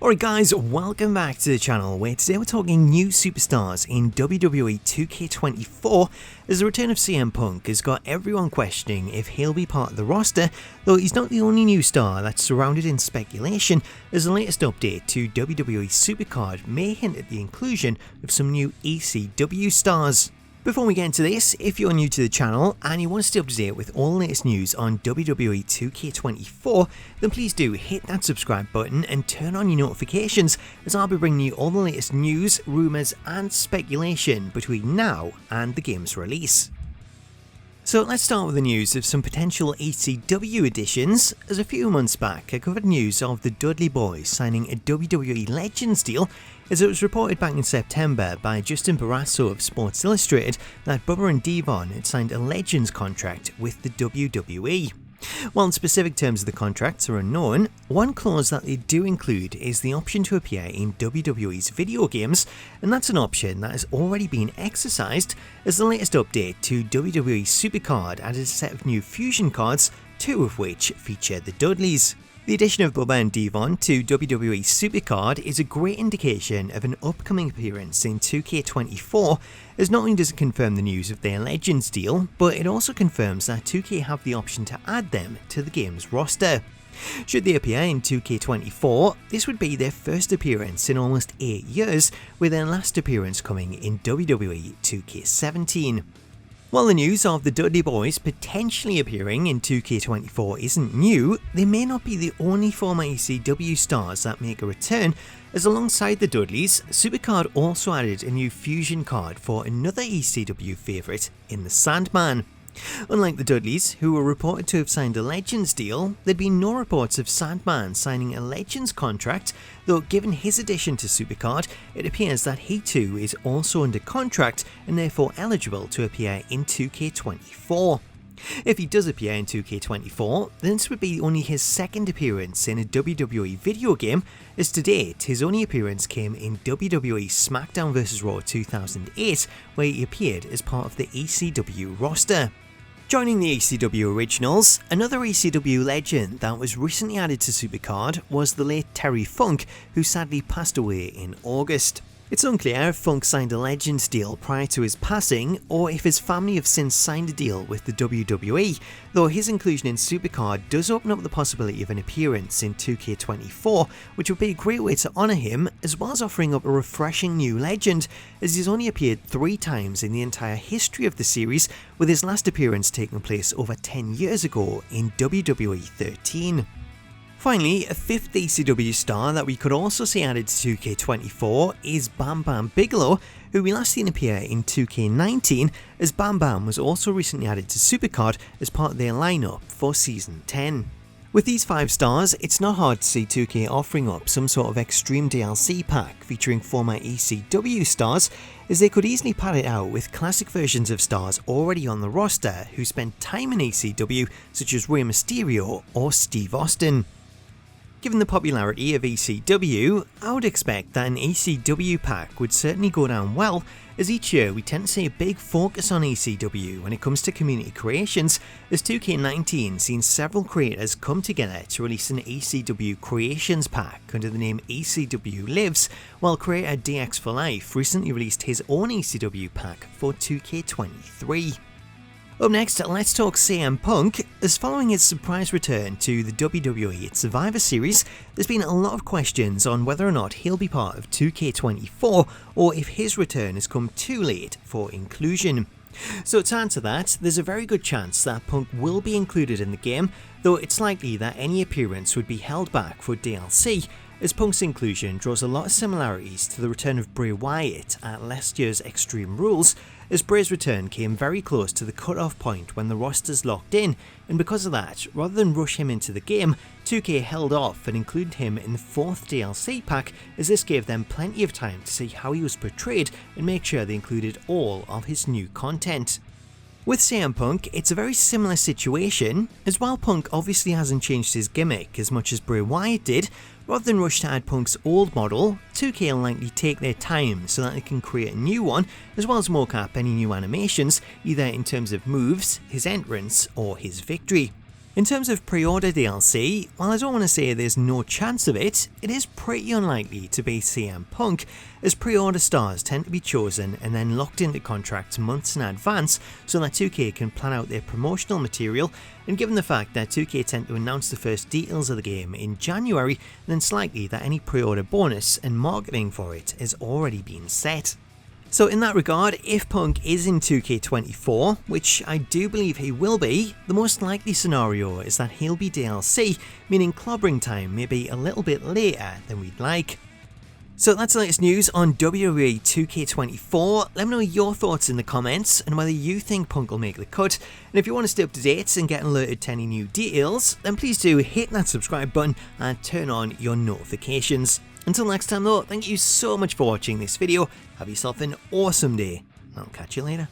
Alright guys, welcome back to the channel where today we're talking new superstars in WWE 2K24 as the return of CM Punk has got everyone questioning if he'll be part of the roster, though he's not the only new star that's surrounded in speculation as the latest update to WWE SuperCard may hint at the inclusion of some new ECW stars. Before we get into this, if you're new to the channel and you want to stay up to date with all the latest news on WWE 2K24, then please do hit that subscribe button and turn on your notifications as I'll be bringing you all the latest news, rumours and speculation between now and the game's release. So let's start with the news of some potential ECW additions, as a few months back I covered news of the Dudley Boyz signing a WWE Legends deal, as it was reported back in September by Justin Barrasso of Sports Illustrated that Bubba and Devon had signed a Legends contract with the WWE. While the specific terms of the contracts are unknown, one clause that they do include is the option to appear in WWE's video games, and that's an option that has already been exercised as the latest update to WWE SuperCard added a set of new fusion cards, two of which feature the Dudleys. The addition of Bubba and Devon to WWE SuperCard is a great indication of an upcoming appearance in 2K24, as not only does it confirm the news of their Legends deal, but it also confirms that 2K have the option to add them to the game's roster. Should they appear in 2K24, this would be their first appearance in almost 8 years, with their last appearance coming in WWE 2K17. While the news of the Dudley Boyz potentially appearing in 2K24 isn't new, they may not be the only former ECW stars that make a return, as alongside the Dudleys, SuperCard also added a new fusion card for another ECW favourite in the Sandman. Unlike the Dudleys, who were reported to have signed a Legends deal, there'd been no reports of Sandman signing a Legends contract, though given his addition to SuperCard, it appears that he too is also under contract and therefore eligible to appear in 2K24. If he does appear in 2K24, then this would be only his second appearance in a WWE video game, as to date his only appearance came in WWE Smackdown vs Raw 2008, where he appeared as part of the ECW roster. Joining the ECW originals, another ECW legend that was recently added to SuperCard was the late Terry Funk, who sadly passed away in August. It's unclear if Funk signed a Legends deal prior to his passing, or if his family have since signed a deal with the WWE, though his inclusion in SuperCard does open up the possibility of an appearance in 2K24, which would be a great way to honour him, as well as offering up a refreshing new legend, as he's only appeared 3 times in the entire history of the series, with his last appearance taking place over 10 years ago in WWE 13. Finally, a fifth ECW star that we could also see added to 2K24 is Bam Bam Bigelow, who we last seen appear in 2K19, as Bam Bam was also recently added to SuperCard as part of their lineup for Season 10. With these 5 stars, it's not hard to see 2K offering up some sort of extreme DLC pack featuring former ECW stars, as they could easily pad it out with classic versions of stars already on the roster who spent time in ECW, such as Rey Mysterio or Steve Austin. Given the popularity of ECW, I would expect that an ECW pack would certainly go down well, as each year we tend to see a big focus on ECW when it comes to community creations, as 2K19 seen several creators come together to release an ECW creations pack under the name ECW Lives, while creator DX for Life recently released his own ECW pack for 2K23. Up next, let's talk CM Punk, as following his surprise return to the WWE Survivor Series, there's been a lot of questions on whether or not he'll be part of 2K24, or if his return has come too late for inclusion. So to answer that, there's a very good chance that Punk will be included in the game, though it's likely that any appearance would be held back for DLC, as Punk's inclusion draws a lot of similarities to the return of Bray Wyatt at last year's Extreme Rules, as Bray's return came very close to the cut-off point when the roster's locked in, and because of that, rather than rush him into the game, 2K held off and included him in the 4th DLC pack, as this gave them plenty of time to see how he was portrayed and make sure they included all of his new content. With CM Punk, it's a very similar situation, as while Punk obviously hasn't changed his gimmick as much as Bray Wyatt did, rather than rush to add Punk's old model, 2K will likely take their time so that they can create a new one, as well as mocap any new animations, either in terms of moves, his entrance, or his victory. In terms of pre-order DLC, while I don't want to say there's no chance of it, it is pretty unlikely to be CM Punk, as pre-order stars tend to be chosen and then locked into contracts months in advance so that 2K can plan out their promotional material, and given the fact that 2K tend to announce the first details of the game in January, then it's likely that any pre-order bonus and marketing for it has already been set. So in that regard, if Punk is in 2K24, which I do believe he will be, the most likely scenario is that he'll be DLC, meaning clobbering time may be a little bit later than we'd like. So that's the latest news on WWE 2K24. Let me know your thoughts in the comments and whether you think Punk will make the cut. And if you want to stay up to date and get alerted to any new details, then please do hit that subscribe button and turn on your notifications. Until next time though, thank you so much for watching this video, have yourself an awesome day, and I'll catch you later.